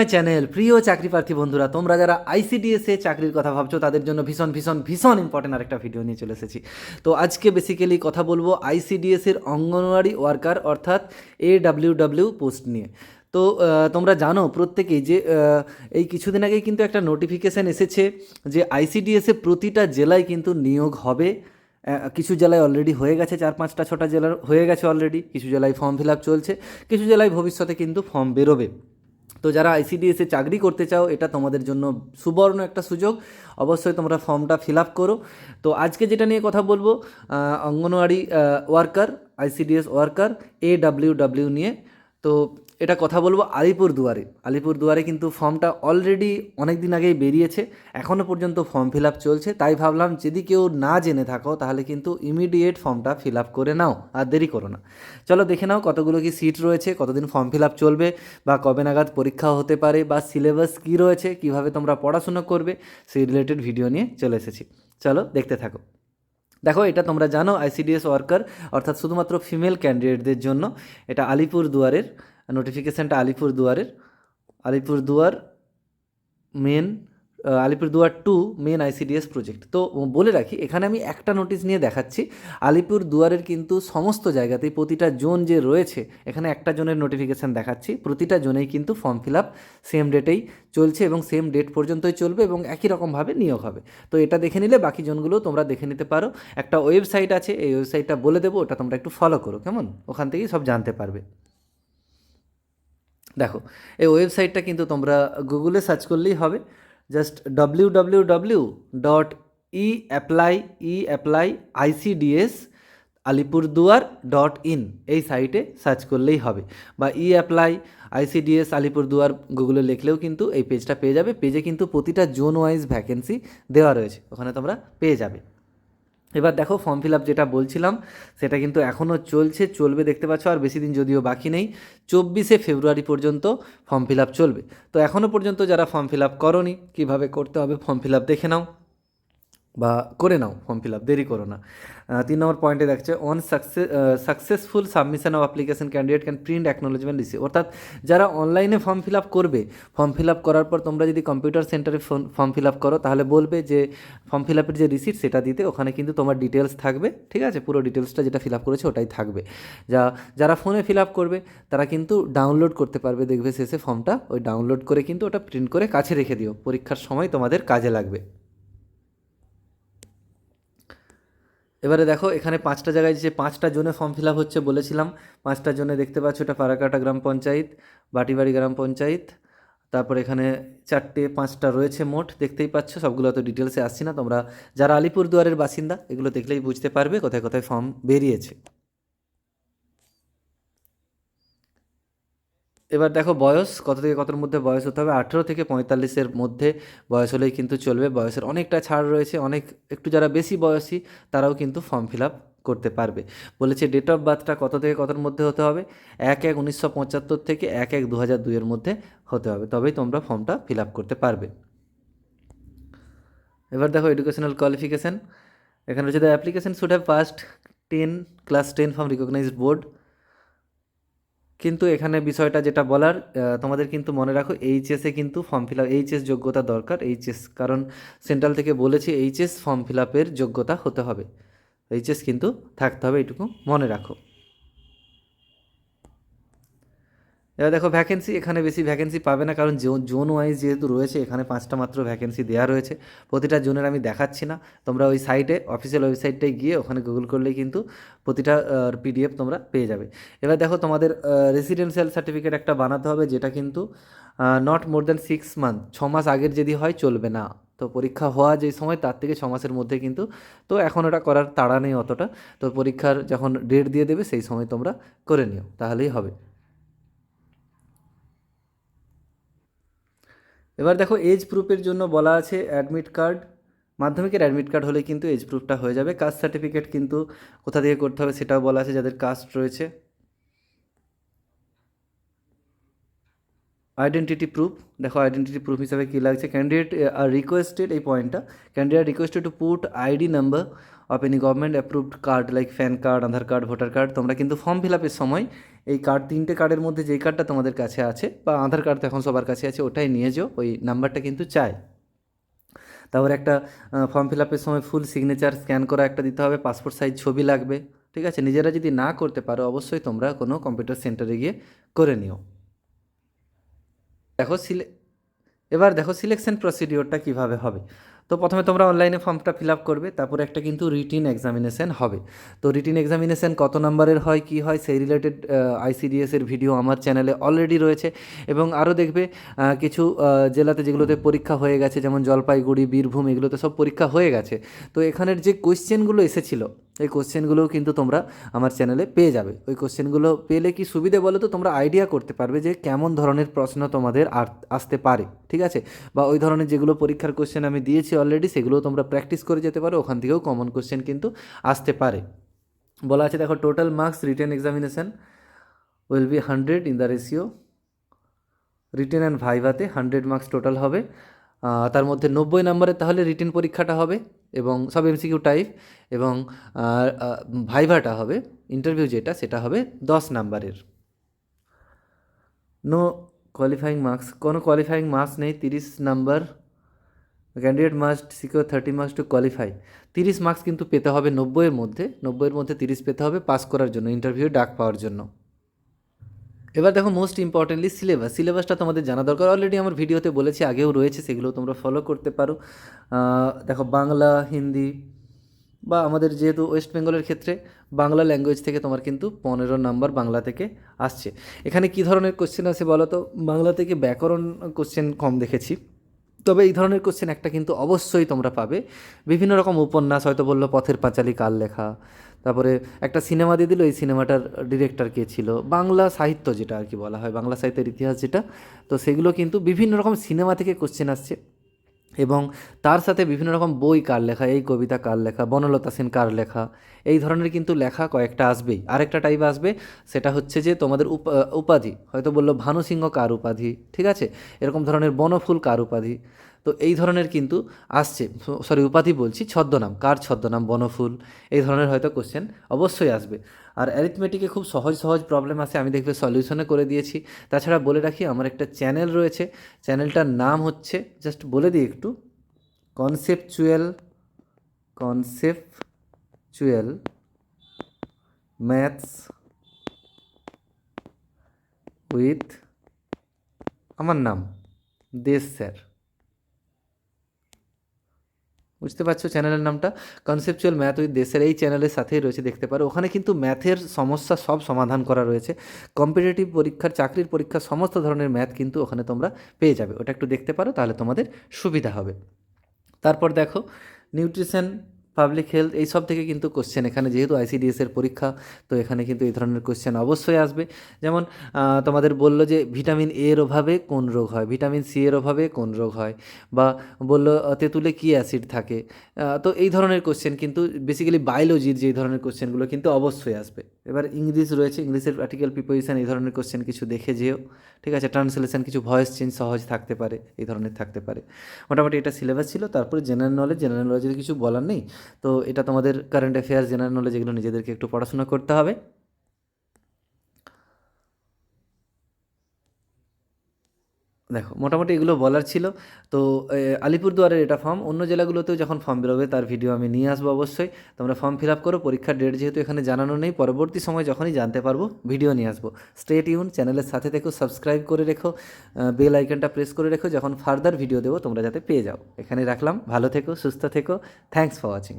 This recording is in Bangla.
My channel. প্রিয় চাকরি প্রার্থী বন্ধুরা, তোমরা যারা আইসিডিএসে চাকরির কথা ভাবছো তাদের জন্য ভীষণ ভীষণ ভীষণ ইম্পর্টেন্ট আরেকটা ভিডিও নিয়ে চলে এসেছি। তো আজকে বেসিক্যালি কথা বলবো আইসিডিএসের অঙ্গনওয়াড়ি ওয়ার্কার অর্থাৎ AWW পোস্ট নিয়ে। তো তোমরা জানো প্রত্যেকেই যে এই কিছুদিন আগেই কিন্তু একটা নোটিফিকেশান এসেছে যে আইসিডিএসে প্রতিটা জেলায় কিন্তু নিয়োগ হবে। কিছু জেলায় অলরেডি হয়ে গেছে, 4-5-6টা জেলার হয়ে গেছে অলরেডি, কিছু জেলায় ফর্ম ফিল আপ চলছে, কিছু জেলায় ভবিষ্যতে কিন্তু ফর্ম বেরোবে। তো যারা আইসিডিএসে চাকরি করতে চাও এটা তোমাদের জন্য সুবর্ণ একটা সুযোগ, অবশ্যই তোমরা ফর্মটা ফিল আপ করো। তো আজকে যেটা নিয়ে কথা বলবো anganwadi worker, ICDS worker AWW নিয়ে। তো এটা কথা বলবো আলিপুরদুয়ারে কিন্তু ফর্মটা অলরেডি অনেক দিন আগেই বেরিয়েছে, এখনও পর্যন্ত ফর্ম ফিল আপ চলছে। তাই ভাবলাম যদি কেউ না জেনে থাকো তাহলে কিন্তু ইমিডিয়েট ফর্মটা ফিল আপ করে নাও, আর দেরি করো না। চলো দেখে নাও কতগুলো কি সিট রয়েছে, কতদিন ফর্ম ফিল আপ চলবে, বা কবে নাগাদ পরীক্ষা হতে পারে, বা সিলেবাস কী রয়েছে, কীভাবে তোমরা পড়াশোনা করবে, সেই রিলেটেড ভিডিও নিয়ে চলে এসেছি। চলো দেখতে থাকো। দেখো, এটা তোমরা জানো আইসিডিএস ওয়ার্কার অর্থাৎ শুধুমাত্র ফিমেল ক্যান্ডিডেটদের জন্য। এটা আলিপুরদুয়ারের নোটিফিকেশানটা, Alipurduar main Alipurduar 2 main ICDS project. তো বলে রাখি, এখানে আমি একটা নোটিশ নিয়ে দেখাচ্ছি। আলিপুরদুয়ারের কিন্তু সমস্ত জায়গাতেই প্রতিটা জোন যে রয়েছে, এখানে একটা জোনের নোটিফিকেশান দেখাচ্ছি, প্রতিটা জোনেই কিন্তু ফর্ম ফিল আপ সেম ডেটেই চলছে এবং সেম ডেট পর্যন্তই চলবে এবং একই রকমভাবে নিয়োগ হবে। তো এটা দেখে নিলে বাকি জোনগুলো তোমরা দেখে নিতে পারো। একটা ওয়েবসাইট আছে, এই ওয়েবসাইটটা বলে দেবো, ওটা তোমরা একটু ফলো করো, কেমন? ওখান থেকেই সব জানতে পারবে। দেখো, এই ওয়েবসাইটটা কিন্তু তোমরা গুগলে সার্চ করলেই হবে, জাস্ট www.eapplyicds.alipurduyar.in এই সাইটে সার্চ করলেই হবে, বা অ্যাপ্লাই আইসিডিএস আলিপুরদুয়ার গুগলে লিখলেও কিন্তু এই পেজটা পেয়ে যাবে। পেজে কিন্তু প্রতিটা জোন ওয়াইজ ভ্যাকেন্সি দেওয়া রয়েছে, ওখানে তোমরা পেয়ে যাবে। এবার দেখো, ফর্ম ফিল আপ যেটা বলছিলাম সেটা কিন্তু এখনও চলবে, দেখতে পাচ্ছ। আর বেশি দিন যদিও বাকি নেই, 24শে ফেব্রুয়ারি পর্যন্ত ফর্ম ফিল আপ চলবে। তো এখনও পর্যন্ত যারা ফর্ম ফিল আপ করোনি, কীভাবে করতে হবে ফর্ম ফিল আপ দেখে নাও বা করে নাও, ফর্ম ফিল আপ দেরি করো না। 3 নম্বর পয়েন্টে দেখছে on successful submission of application candidate can print acknowledgement receive. অর্থাৎ যারা অনলাইনে ফর্ম ফিল আপ করবে, ফর্ম ফিল আপ করার পর তোমরা যদি কম্পিউটার সেন্টারে ফর্ম ফিল আপ করো, তাহলে বলবে যে ফর্ম ফিল আপের যে রিসিট সেটা দিতে, ওখানে কিন্তু তোমার ডিটেলস থাকবে, ঠিক আছে? পুরো ডিটেলসটা যেটা ফিল আপ করেছে ওটাই থাকবে। যারা ফোনে ফিল আপ করবে তারা কিন্তু ডাউনলোড করতে পারবে, দেখবে শেষে ফর্মটা, ওই ডাউনলোড করে কিন্তু ওটা প্রিন্ট করে কাছে রেখে দিও, পরীক্ষার সময় তোমাদের কাজে লাগবে। এবারে দেখো, এখানে 5টা জায়গায় যে 5টা জোনে ফর্ম ফিল আপ হচ্ছে বলেছিলাম, 5টা জোনে দেখতে পাচ্ছ, এটা ফারাকাটা গ্রাম পঞ্চায়েত, বাটিবাড়ি গ্রাম পঞ্চায়েত, তারপর এখানে 5টা রয়েছে মোট, দেখতেই পাচ্ছ। সবগুলো তো ডিটেলসে আসছি না, তোমরা যারা আলিপুরদুয়ারের বাসিন্দা এগুলো দেখলেই বুঝতে পারবে কোথায় কোথায় ফর্ম বেরিয়েছে। এবার দেখো, বয়স কত থেকে কতর মধ্যে বয়স হতে হবে, 18 থেকে 45-এর মধ্যে বয়স হলেই কিন্তু চলবে। বয়সের অনেকটা ছাড় রয়েছে, একটু যারা বেশি বয়সী তারাও কিন্তু ফর্ম ফিল আপ করতে পারবে। বলেছে ডেট অফ বার্থটা কত থেকে কতর মধ্যে হতে হবে, 1/1/1975 থেকে 1/1/2002-এর মধ্যে হতে হবে, তবেই তোমরা ফর্মটা ফিল আপ করতে পারবে। এবার দেখো, এডুকেশনাল কোয়ালিফিকেশান এখানে রয়েছে, the application should have passed class 10 from recognised board. কিন্তু এখানে বিষয়টা যেটা বলার, তোমাদের কিন্তু মনে রাখো, এইচএসে কিন্তু ফর্ম ফিল আপ, এইচএস যোগ্যতা দরকার, এইচএস, কারণ সেন্ট্রাল থেকে বলেছে এইচএস ফর্ম ফিল আপের যোগ্যতা হতে হবে, এইচএস কিন্তু থাকতে হবে, এইটুকু মনে রাখো। এবার দেখো, ভ্যাকেন্সি এখানে বেশি ভ্যাকেন্সি পাবে না, কারণ জোন ওয়াইজ যেহেতু রয়েছে, এখানে 5টা মাত্র ভ্যাকেন্সি দেওয়া রয়েছে। প্রতিটা জোনের আমি দেখাচ্ছি না, তোমরা ওই সাইটে, অফিসিয়াল ওয়েবসাইটটায় গিয়ে ওখানে গুগল করলেই কিন্তু প্রতিটা PDF তোমরা পেয়ে যাবে। এবার দেখো, তোমাদের রেসিডেন্সিয়াল সার্টিফিকেট একটা বানাতে হবে, যেটা কিন্তু নট মোর দ্যান 6 মান্থ, 6 মাস আগের যদি হয় চলবে না। তো পরীক্ষা হওয়া যে সময় তার থেকে 6 মাসের মধ্যে কিন্তু, তো এখন ওটা করার তাড়া নেই অতটা, তো পরীক্ষার যখন ডেট দিয়ে দেবে সেই সময় তোমরা করে নিও, তাহলেই হবে। এবার দেখো, এজ প্রুফের জন্য বলা আছে অ্যাডমিট কার্ড, মাধ্যমিকের অ্যাডমিট কার্ড হলে কিন্তু এজ প্রুফটা হয়ে যাবে। কাস্ট সার্টিফিকেট কিন্তু কোথা থেকে করতে হবে সেটাও বলা আছে, যাদের কাস্ট রয়েছে। আইডেন্টিটি প্রুফ, দেখো আইডেন্টিটি প্রুফ হিসাবে কী লাগছে, ক্যান্ডিডেট আর রিকোয়েস্টেড, এই পয়েন্টটা, candidate requested to put ID number of any government approved card like pan card, Aadhaar card, voter card. তোমরা কিন্তু ফর্ম ফিল আপের সময় এই কার্ড, 3টে কার্ডের মধ্যে যেই কার্ডটা তোমাদের কাছে আছে, বা আধার কার্ড তো এখন সবার কাছে আছে, ওটাই নিয়ে যাও, ওই নাম্বারটা কিন্তু চাই। তারপর একটা ফর্ম ফিল আপের সময় ফুল সিগনেচার স্ক্যান করা একটা দিতে হবে, পাসপোর্ট সাইজ ছবি লাগবে। ঠিক আছে, নিজেরা যদি না করতে পারো অবশ্যই তোমরা কোনো কম্পিউটার সেন্টারে গিয়ে করে নিও। দেখো এবার দেখো সিলেকশন প্রসিডিওরটা কীভাবে হবে। তো প্রথমে তোমরা অনলাইনে ফর্মটা ফিল আপ করবে, তারপর একটা কিন্তু রিটিন এক্সামিনেশন হবে। তো রিটিন এক্সামিনেশন কত নাম্বারের হয়, কী হয়, সেই রিলেটেড আইসিডিএসের ভিডিও আমার চ্যানেলে অলরেডি রয়েছে। এবং আরও দেখবে কিছু জেলাতে যেগুলোতে পরীক্ষা হয়ে গেছে, যেমন জলপাইগুড়ি, বীরভূম, এগুলোতে সব পরীক্ষা হয়ে গেছে। তো এখানের যে কোয়েশ্চেনগুলো এসেছিলো, এই কোশ্চেনগুলোও কিন্তু তোমরা আমার চ্যানেলে পেয়ে যাবে। ওই কোশ্চেনগুলো পেলে কি সুবিধে বলো তো, তোমরা আইডিয়া করতে পারবে যে কেমন ধরনের প্রশ্ন তোমাদের আসতে পারে। ঠিক আছে, বা ওই ধরনের যেগুলো পরীক্ষার কোশ্চেন আমি দিয়েছি অলরেডি, সেগুলোও তোমরা প্র্যাকটিস করে যেতে পারো, ওখান থেকেও কমন কোশ্চেন কিন্তু আসতে পারে। বলা আছে দেখো, total marks written examination will be 100 in the ratio written and ভাইভাতে 100 মার্কস টোটাল হবে। তার মধ্যে 90 নম্বরের তাহলে রিটেন পরীক্ষাটা হবে, এবং সব এমসিকিউ টাইপ, এবং ভাইভাটা হবে, ইন্টারভিউ যেটা, সেটা হবে 10 নাম্বারের। নো কোয়ালিফাইং মার্কস, কোনো কোয়ালিফাইং মার্কস নেই। 30 number, candidate must secure 30 marks to qualify. 30 marks কিন্তু পেতে হবে 90-এর মধ্যে, 90-এর মধ্যে 30 পেতে হবে পাস করার জন্য, ইন্টারভিউ ডাক পাওয়ার জন্য। এবার দেখো মোস্ট ইম্পর্টেন্টলি সিলেবাসটা তোমাদের জানা দরকার। অলরেডি আমার ভিডিওতে বলেছি, আগেও রয়েছে, সেগুলো তোমরা ফলো করতে পারো। দেখো বাংলা, হিন্দি, বা আমাদের যেহেতু ওয়েস্ট বেঙ্গলের ক্ষেত্রে বাংলা ল্যাঙ্গুয়েজ থেকে তোমার কিন্তু 15 নাম্বার বাংলা থেকে আসছে। এখানে কী ধরনের কোশ্চেন আছে বলো তো, বাংলা থেকে ব্যাকরণ কোশ্চেন কম দেখেছি, তবে এই ধরনের কোশ্চেন একটা কিন্তু অবশ্যই তোমরা পাবে। বিভিন্ন রকম উপন্যাস, হয়তো বললো পথের পাঁচালী কার লেখা, তারপরে একটা সিনেমা দিয়ে দিল, এই সিনেমাটার ডিরেক্টর কে ছিল, বাংলা সাহিত্য যেটা আর কি বলা হয়, বাংলা সাহিত্যের ইতিহাস যেটা, তো সেগুলো কিন্তু বিভিন্ন রকম সিনেমা থেকে কোশ্চেন আসছে। এবং তার সাথে বিভিন্ন রকম বই কার লেখা, এই কবিতা কার লেখা, বনলতা সেন কার লেখা, এই ধরনের কিন্তু লেখা কয়েকটা আসবেই। আরেকটা টাইপ আসবে, সেটা হচ্ছে যে তোমাদের উপাধি, হয়তো বললো ভানু সিংহ কার উপাধি, ঠিক আছে, এরকম ধরনের বনফুল কার উপাধি। তো এই ধরনের কিন্তু আসছে, সরি উপাধি বলছি, ছদ্মনাম, কার ছদ্মনাম, বনফুল, এই ধরনের হয়তো কোশ্চেন অবশ্যই আসবে। আর অ্যারিথমেটিকে খুব সহজ সহজ প্রবলেম আছে, আমি দেখবে সলিউশনে করে দিয়েছি। তাছাড়া বলে রাখি, আমার একটা চ্যানেল রয়েছে, চ্যানেলটার নাম হচ্ছে, জাস্ট বলে দিই একটু, কনসেপচুয়াল ম্যাথস উইথ আমার নাম দেশ স্যার। বুঝতে পারছো চ্যানেলের নামটা, কনসেপচুয়াল ম্যাথ উইথ দেশের, এই চ্যানেলের সাথেই রয়েছে, দেখতে পারো। ওখানে কিন্তু ম্যাথের সমস্যা সব সমাধান করা রয়েছে, কম্পিটিটিভ পরীক্ষার, চাকরির পরীক্ষার সমস্ত ধরনের ম্যাথ কিন্তু ওখানে তোমরা পেয়ে যাবে। ওটা একটু দেখতে পারো, তাহলে তোমাদের সুবিধা হবে। তারপর দেখো নিউট্রিশন, পাবলিক হেলথ, এই সব থেকে কিন্তু কোশ্চেন এখানে, যেহেতু আইসিডিএসের পরীক্ষা, তো এখানে কিন্তু এই ধরনের কোশ্চেন অবশ্যই আসবে। যেমন তোমাদের বললো যে ভিটামিন এর অভাবে কোন রোগ হয়, ভিটামিন সি এর অভাবে কোন রোগ হয়, বা বললো তেঁতুলে কী অ্যাসিড থাকে। তো এই ধরনের কোশ্চেন কিন্তু বেসিক্যালি বায়োলজির যে ধরনের কোশ্চেনগুলো কিন্তু অবশ্যই আসবে। এবার ইংলিশ রয়েছে, ইংলিশের আর্টিকেল, প্রিপোজিশন, এই ধরনের কোশ্চেন কিছু দেখে যেও, ঠিক আছে। ট্রান্সলেশন, কিছু ভয়েস চেঞ্জ সহজ থাকতে পারে, এই ধরনের থাকতে পারে। মোটামুটি এটা সিলেবাস ছিল। তারপরে জেনারেল নলেজের কিছু বলার নেই। তো এটা তোমাদের কারেন্ট অ্যাফেয়ার্স, জেনারেল নলেজ, এগুলো নিজেদেরকে একটু পড়াশোনা করতে হবে। দেখো মোটামুটি এগুলো বলার ছিল। তো আলিপুরদুয়ারের এটা ফর্ম, অন্য জেলাগুলোতেও যখন ফর্ম বেরোবে তার ভিডিও আমি নিয়ে আসবো অবশ্যই। তোমরা ফর্ম ফিল আপ করো, পরীক্ষার ডেট যেহেতু এখানে জানানো নেই, পরবর্তী সময় যখনই জানতে পারবো ভিডিও নিয়ে আসবো। স্টে টিউন, চ্যানেলের সাথে থেকো, সাবস্ক্রাইব করে রেখো, বেল আইকনটা প্রেস করে রেখো, যখন ফার্দার ভিডিও দেবো তোমরা যাতে পেয়ে যাও। এখানে রাখলাম, ভালো থেকো, সুস্থ থেকো, থ্যাঙ্কস ফর ওয়াচিং।